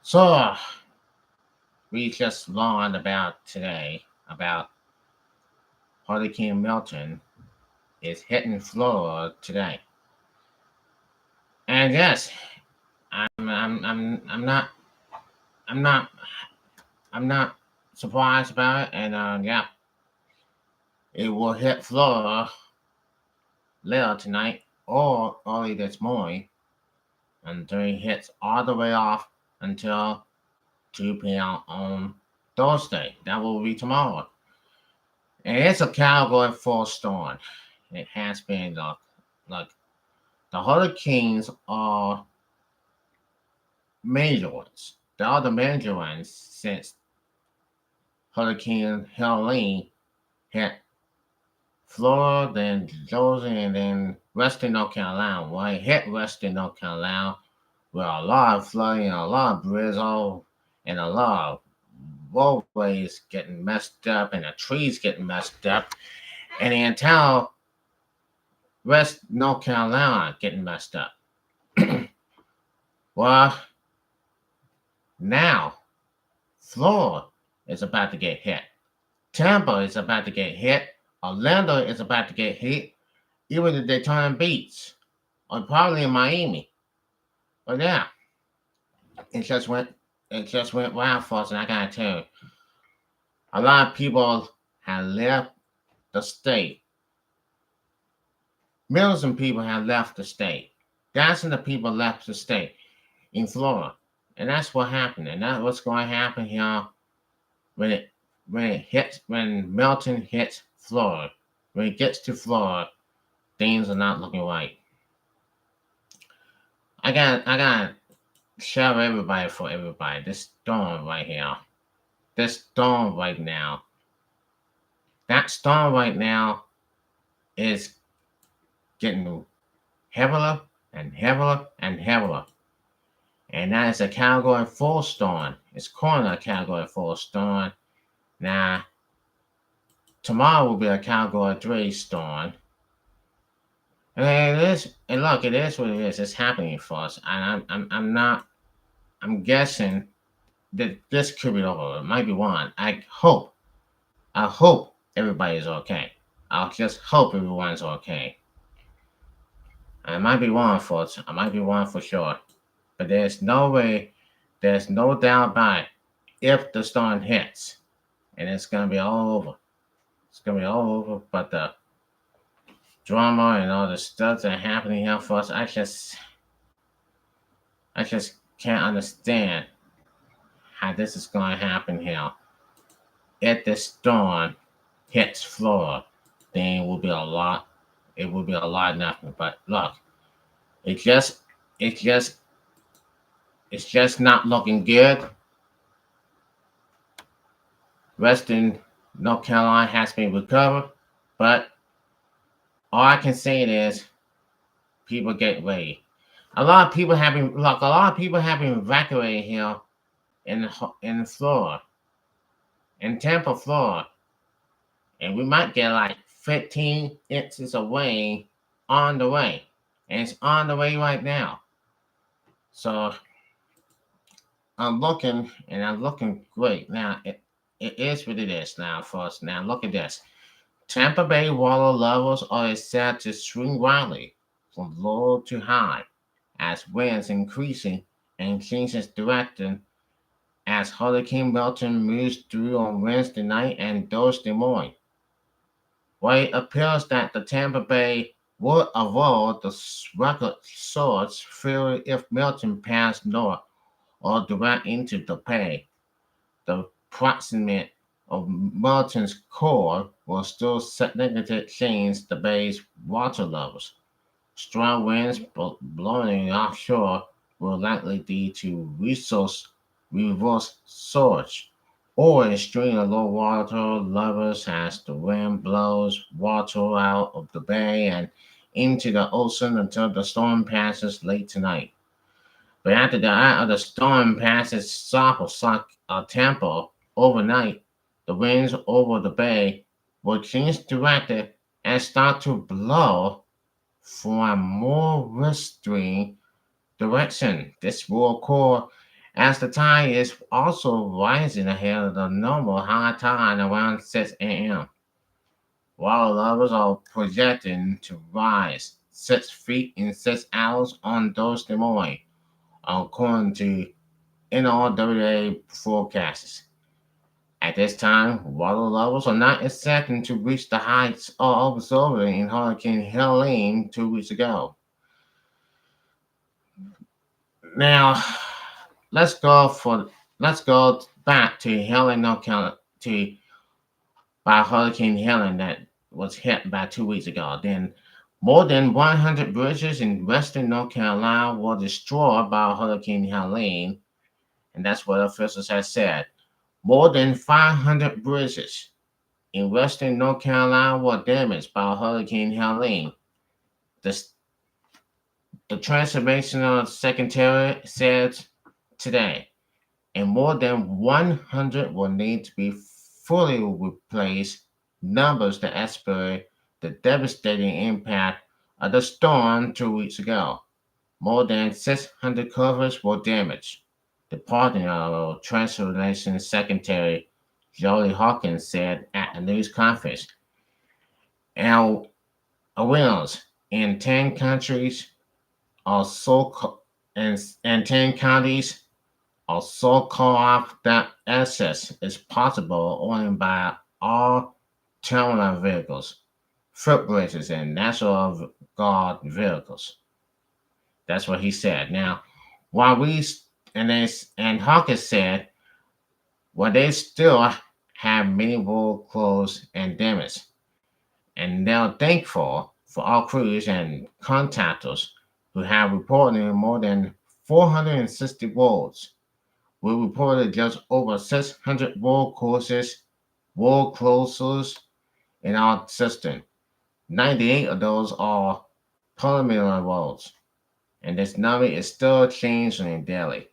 So we just learned about today about Hurricane Milton is hitting Florida today, and yes, I'm not I'm not I'm not surprised about it, and yeah, it will hit Florida later tonight or early this morning, until it hits all the way off until 2 p.m. on Thursday. That will be tomorrow. And it's a category 4 storm. It has been like the hurricanes are major ones. They are the major ones since Hurricane Helene hit Florida, then Georgia, and then Western North Carolina. Well, it hit Western North Carolina with a lot of flooding, a lot of drizzle, and a lot of roadways getting messed up, and the trees getting messed up, and the entire West North Carolina getting messed up. Well, now Florida is about to get hit. Tampa is about to get hit. Orlando is about to get hit. Even the Daytona Beach, or probably in Miami. But yeah, it just went it just went wild for us, and I gotta tell you, a lot of people have left the state. Millions of people have left the state. Thousands of people left the state in Florida, and that's what happened. And that's what's going to happen here when when Milton hits Florida. When it gets to Florida, things are not looking right. I got to share everybody for everybody. This storm right here, this storm right now, that storm right now is getting heavier and heavier and heavier. And that is a category 4 storm. It's calling a category 4 storm. Now, tomorrow will be a category 3 storm. And it is, and look, it is what it is. It's happening for us. And I'm not, I'm guessing that this could be over. It might be one. I hope everybody's okay. I'll just hope everyone's okay. I might be one, folks. I might be one for sure. But there's no doubt about it. If the storm hits, and it's gonna be all over. It's gonna be all over. But the drama and all the stuff that are happening here for us, I just can't understand how this is gonna happen here. If the storm hits Florida, then it will be a lot. It will be a lot nothing. But look, it just it just it's just not looking good. Western North Carolina has been recovered, but all I can say is people get ready. A lot of people have been look. A lot of people have been evacuated here in Florida, in Tampa, Florida, and we might get like 15 inches of rain on the way, and it's on the way right now. So I'm looking great now. It is what it is now for us. Now look at this. Tampa Bay water levels are set to swing wildly from low to high as winds increasing and changes direction as Hurricane Milton moves through on Wednesday night and Thursday morning. While it appears that the Tampa Bay would avoid the record surge fury if Milton passed north or direct into the bay, the proximate of Milton's core will still significantly change the bay's water levels. Strong winds blowing offshore will likely lead to reverse surge or extreme low water levels as the wind blows water out of the bay and into the ocean until the storm passes late tonight. But after the eye of the storm passes south of Tampa overnight, the winds over the bay will change direction and start to blow from a more westerly direction. This will occur as the tide is also rising ahead of the normal high tide around 6 a.m. Water levels are projecting to rise 6 feet in 6 hours on Thursday morning, according to NRWA forecasts. At this time, water levels are not expected to reach the heights observed in Hurricane Helene 2 weeks ago. Now, let's go for let's go back to Helene, North Carolina, to by Hurricane Helene that was hit by 2 weeks ago. Then, more than 100 bridges in western North Carolina were destroyed by Hurricane Helene, and that's what officials have said. More than 500 bridges in western North Carolina were damaged by Hurricane Helene. The, the Transformational Secretary said today, and more than 100 will need to be fully replaced. Numbers that expect the devastating impact of the storm 2 weeks ago. More than 600 covers were damaged. Department of Transportation Secretary Jolly Hawkins said at a news conference. And winds in 10 countries are and 10 counties are so called off that access is possible only by all terminal vehicles, footbridges, and National Guard vehicles. That's what he said. Now, while we and Hawkins said, well, they still have many road closed and damaged, and they're thankful for all crews and contractors who have reported more than 460 roads. We reported just over 600 road courses, road closures in our system. 98 of those are preliminary roads, and this number is still changing daily.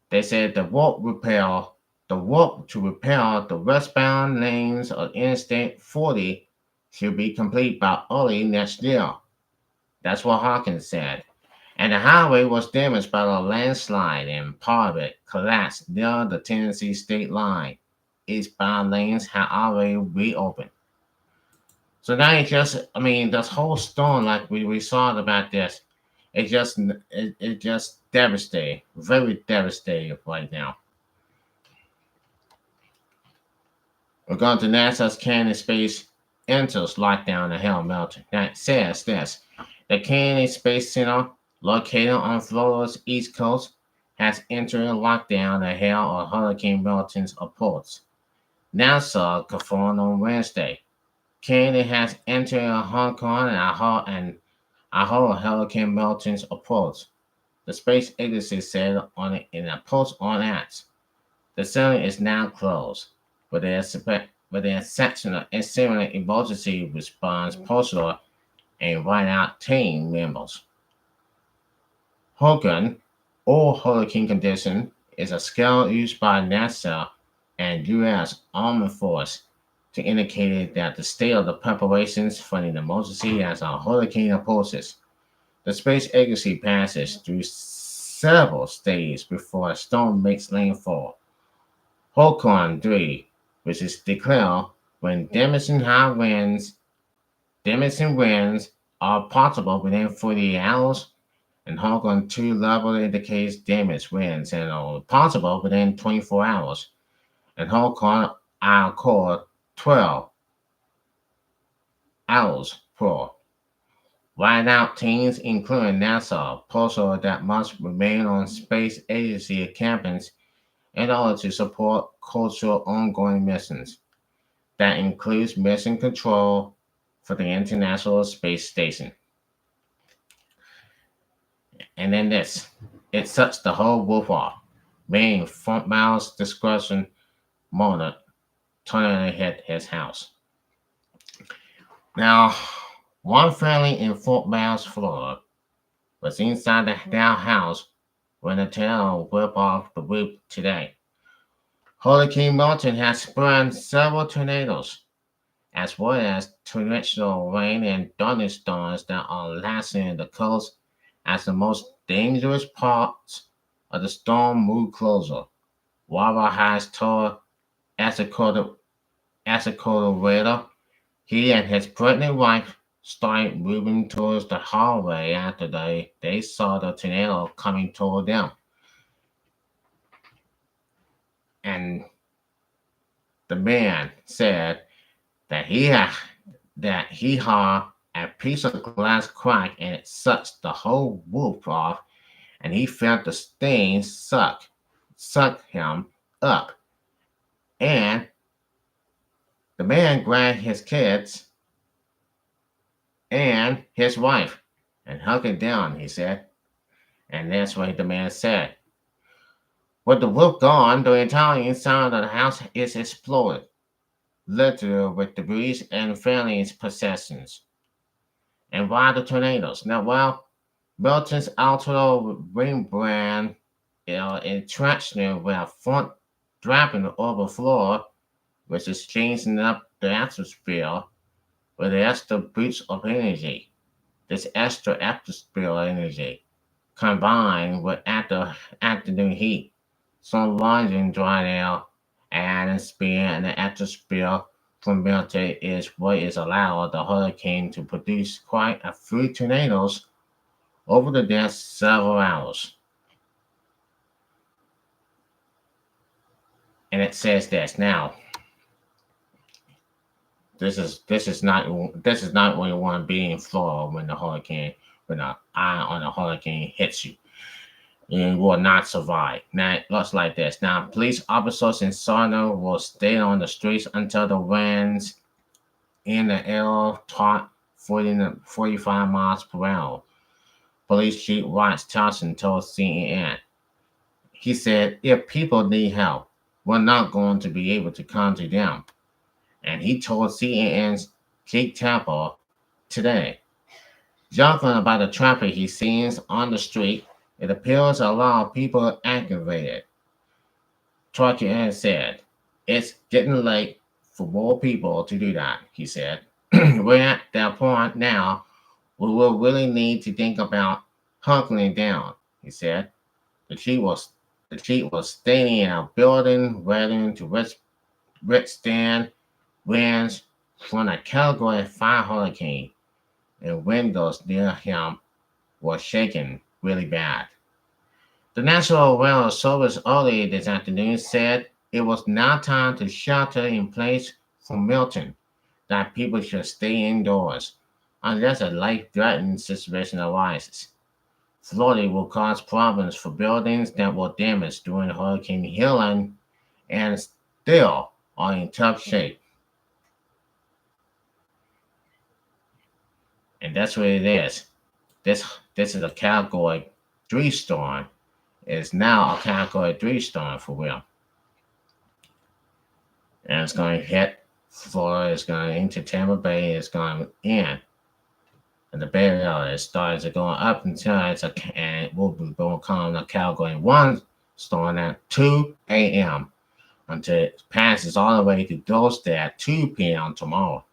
They said the work to repair the westbound lanes of Interstate 40 should be complete by early next year. That's what Hawkins said. And the highway was damaged by a landslide and part of it collapsed near the Tennessee state line. Eastbound lanes had already reopened. So now this whole storm, like we saw about this, it just devastating, very devastating right now. We're going to NASA's Kennedy Space enters lockdown ahead of Milton. Now it says this: the Kennedy Space Center, located on Florida's east coast, has entered lockdown ahead of Hurricane Milton's approach. NASA confirmed on Wednesday. Kennedy has entered Hong Kong and ahead of Hurricane Milton's approach. The space agency said in a post on X. The center is now closed, with the exception of a similar emergency response personnel and whiteout team members. Hogan, or hurricane condition, is a scale used by NASA and U.S. Army Force to indicate that the state of the preparations for an emergency as a hurricane approaches. The space agency passes through several stages before a storm makes landfall. Hurricane 3, which is declared when damaging winds are possible within 48 hours, and Hurricane 2 level indicates damaged winds and are possible within 24 hours, and Hurricane Accord 12 hours per. Whiteout teams, including NASA, personnel that must remain on space agency campus in order to support cultural ongoing missions. That includes mission control for the International Space Station. And then this, it sets the whole roof off, meaning Fort Miles discretion monarch turning hit his house. Now, one family in Fort Miles, Florida, was inside their house when the tornado whipped off the roof today. Hurricane Milton has spawned several tornadoes, as well as torrential rain and thunderstorms that are lasting the coast as the most dangerous parts of the storm moved closer. Wawa High's tall Asakota Raider, he and his pregnant wife started moving towards the hallway after they saw the tornado coming toward them. And the man said that he saw a piece of glass crack and it sucked the whole roof off, and he felt the stain suck him up. And the man grabbed his kids and his wife and hugged it down, he said. And that's what the man said. With the roof gone, the entire inside of the house is exploded, littered with debris and family's possessions. And why the tornadoes? Now, well, Milton's outdoor ring brand interaction with a front dropping over floor, which is changing up the atmosphere with extra boost of energy. This extra atmosphere energy combined with afternoon heat, sunlight and dry air, atmosphere and the atmosphere from Milton is what is allowed the hurricane to produce quite a few tornadoes over the next several hours. And it says this now. This is not where you want to be in Florida when the eye on a hurricane hits you. You will not survive. Now it looks like this. Now police officers in Sarno will stay on the streets until the winds in the air top 45 miles per hour. Police Chief Ross Thompson told CNN. He said, if people need help, we're not going to be able to come to them. And he told CNN's Jake Tapper today. Joking about the traffic he sees on the street, it appears a lot of people aggravated. Trucker said, it's getting late for more people to do that, he said. We're at that point now we will really need to think about hunkering down, he said. The chief was standing in a building ready to withstand winds from a Category 5 hurricane, and windows near him were shaking really bad. The National Weather Service earlier this afternoon said it was now time to shelter in place from Milton, that people should stay indoors unless a life-threatening situation arises. Flooding will cause problems for buildings that were damaged during Hurricane Helene and still are in tough shape. And that's what it is. This is a Category 3 storm. It's now a Category 3 storm for real. And it's going to hit Florida. It's going into Tampa Bay. It's going in. And the Bay Area starts going up until and it will become a Category 1 storm at 2 a.m. until it passes all the way to Thursday at 2 p.m. tomorrow.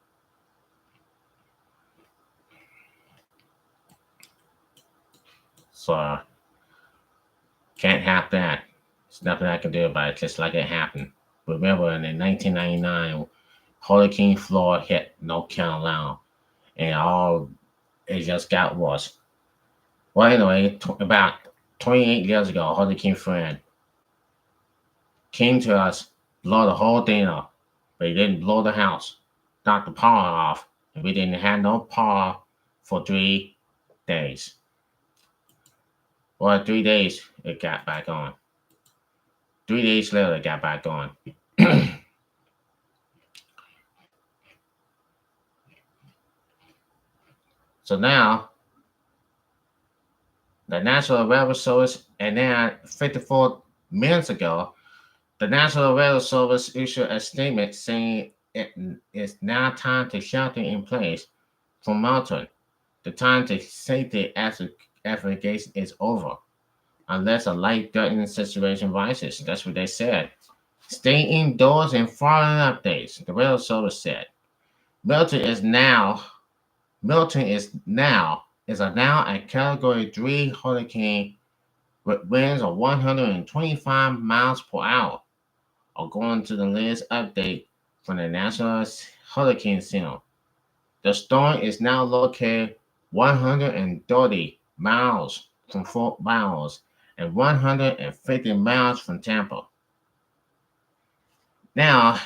So, can't have that. There's nothing I can do about it, just like it happened. Remember, in 1999, Hurricane Florida hit North Carolina, and it just got worse. Well, anyway, about 28 years ago, Hurricane Fred came to us, blew the whole thing up, but he didn't blow the house, knocked the power off, and we didn't have no power for 3 days. Well, 3 days, it got back on. 3 days later, it got back on. So now, the National Weather Service, and then 54 minutes ago, the National Weather Service issued a statement saying it is now time to shelter in place from Milton. The time to safety application is over, unless a life-threatening situation rises. That's what they said. Stay indoors and follow updates, the Weather Service said. Milton is now a Category 3 hurricane with winds of 125 miles per hour, according to the latest update from the National Hurricane Center. The storm is now located 130 miles from Fort Myers and 150 miles from Tampa. Now,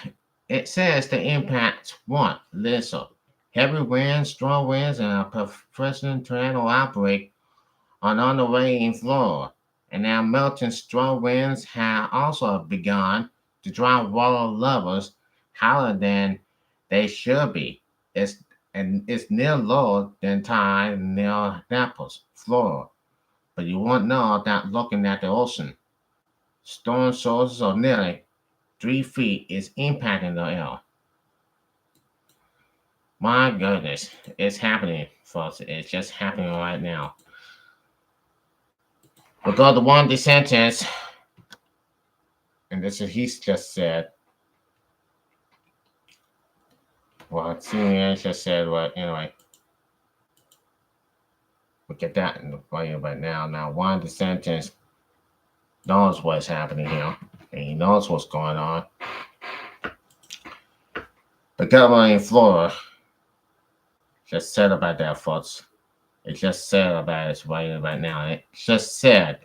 it says the impact one, listen. Heavy winds, strong winds, and a persistent tornado outbreak are on the way in Florida. And now Milton strong winds have also begun to drive water levels higher than they should be. It's it's near lower than tide near Naples, Florida. But you won't know that looking at the ocean. Storm sources of nearly 3 feet is impacting the air. My goodness, it's happening, folks. It's just happening right now. We go to one DeSantis, and this is he's just said. Well, CNN just said, well, anyway, we get that in the fire right now. Now, one DeSantis knows what's happening here, and he knows what's going on. The governor in Florida just said about that, folks. It just said about it right now. It just said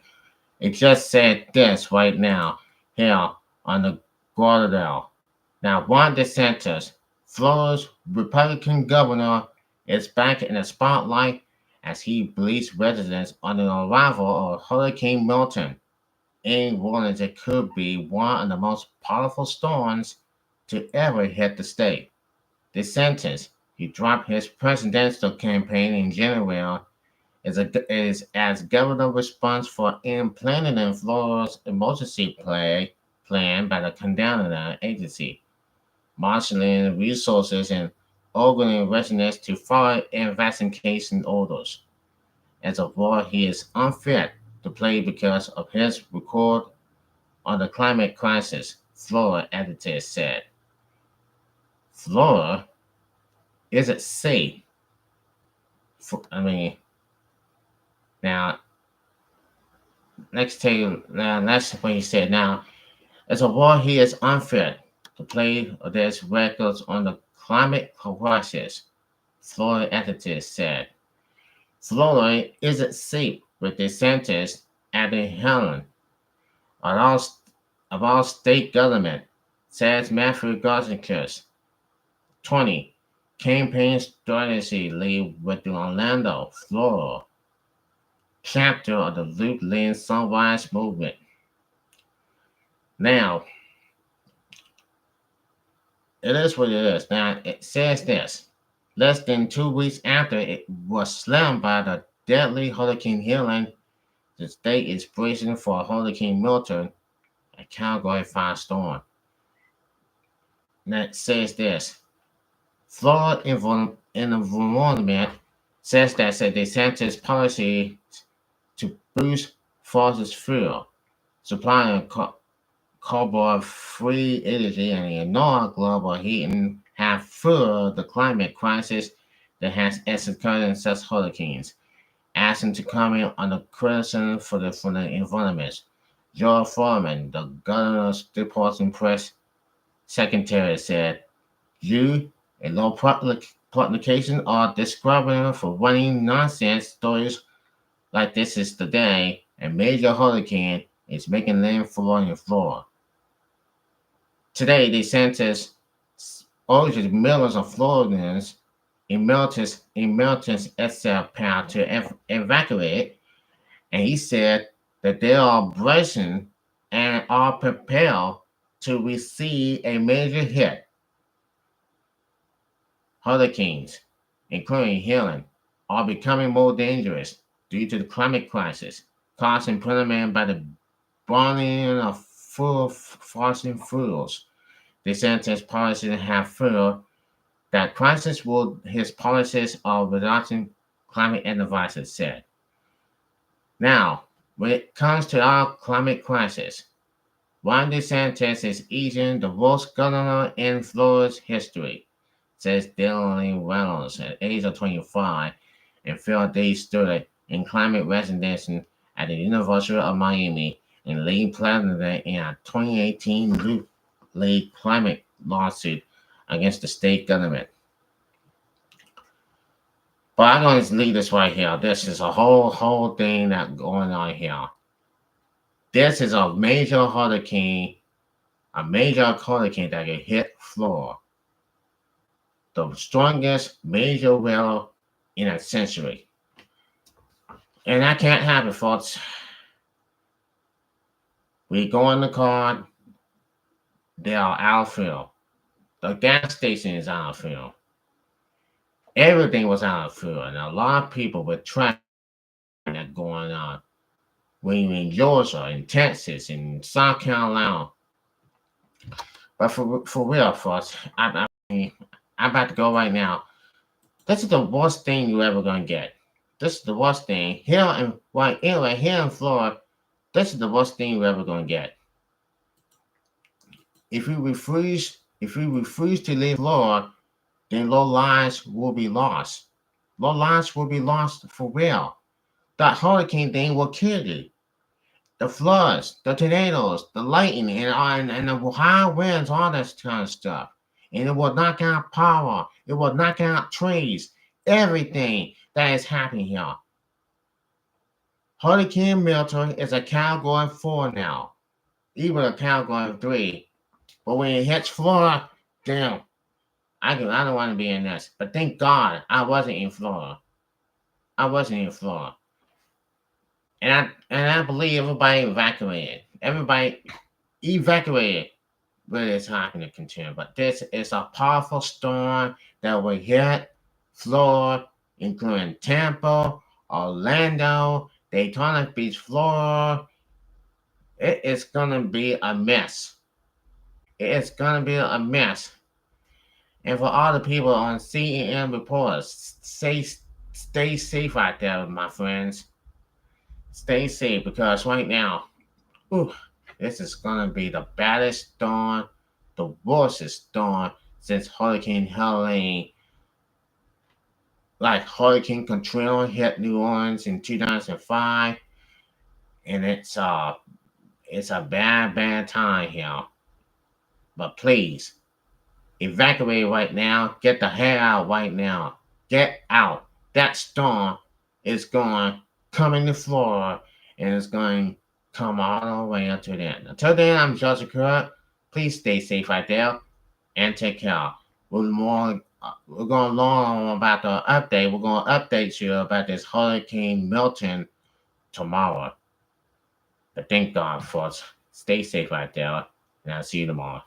this right now here on the Guadalajara. Now, Ron DeSantis, Florida's Republican governor, is back in the spotlight as he briefs residents on the arrival of Hurricane Milton, in warnings it could be one of the most powerful storms to ever hit the state. DeSantis, he dropped his presidential campaign in January is as governor response for implementing Florida's emergency plan by the Condemned agency, marshaling resources and ordering residents to follow evacuation orders. As of war, he is unfit to play because of his record on the climate crisis, Florida editor said. Florida isn't safe. Now, that's what he said. Now, as a war, he is unfit to play there's records on the climate crisis, Florida entities said. Florida isn't safe with DeSantis at the helm of all state government, says Matthew Garcincus, 20, campaign strategy lead with the Orlando, Florida chapter of the Luke Lynn Sunrise Movement. Now, it is what it is. Now, it says this. Less than 2 weeks after it was slammed by the deadly Hurricane Helene, the state is bracing for Hurricane Milton, a Category 5 storm. Now, it says this. Florida Environment says that DeSantis' policy to boost fossil fuel supply of carbon-free energy and ignore global heating have fueled the climate crisis that has escalated such hurricanes, asking to comment on the criticism from the environment. Joe Foreman, the governor's department press secretary, said, "You and low publication are describing for running nonsense stories like this is today. A major hurricane is making landfall in Florida. Today, DeSantis urged millions of Floridians in Milton's SL path to evacuate, and he said that they are bracing and are prepared to receive a major hit. Hurricanes, including Helene, are becoming more dangerous due to the climate crisis caused in part by the burning of fossil fuels. DeSantis' policies have feared that crisis will his policies of reducing climate advisors said. Now, when it comes to our climate crisis, Ron DeSantis is easing the worst governor in Florida's history, says Dylan Reynolds at age of 25 and failed day student in climate residency at the University of Miami and lead president in a 2018 Loop League climate lawsuit against the state government. But I'm going to leave this right here. This is a whole thing that's going on here. This is a major hurricane that can hit Florida. The strongest major weather in a century. And that can't happen, folks. We go in the car, they are out of fuel. The gas station is out of fuel. Everything was out of fuel. And a lot of people were tracking that going on. When you're in Georgia, in Texas, in South Carolina. But for real, folks, I'm about to go right now. This is the worst thing you're ever going to get. This is the worst thing. Here in Florida, this is the worst thing you're ever going to get. If we refuse to leave Florida, then low lives will be lost. Low lives will be lost for real. That hurricane thing will kill you. The floods, the tornadoes, the lightning, and the high winds, all this kind of stuff. And it will knock out power. It will knock out trees. Everything that is happening here. Hurricane Milton is a category 4 now. Even a category 3. But when it hits Florida, damn, I don't want to be in this. But thank God I wasn't in Florida. And I believe everybody evacuated. Everybody evacuated where it's happening to continue. But this is a powerful storm that will hit Florida, including Tampa, Orlando, Daytona Beach, Florida. It is going to be a mess. It's going to be a mess. And for all the people on CNN reporters, stay safe out there, my friends. Stay safe because right now, this is going to be the baddest storm, the worstest storm since Hurricane Helene. Like Hurricane Katrina hit New Orleans in 2005. And it's a bad time here. But please, evacuate right now. Get the hell out right now. Get out. That storm is coming to Florida, and it's going to come all the way until then. Until then, I'm Joseph Crudup. Please stay safe out there and take care. We're going to learn about the update. We're going to update you about this Hurricane Milton tomorrow. But thank God, folks. Stay safe out there, and I'll see you tomorrow.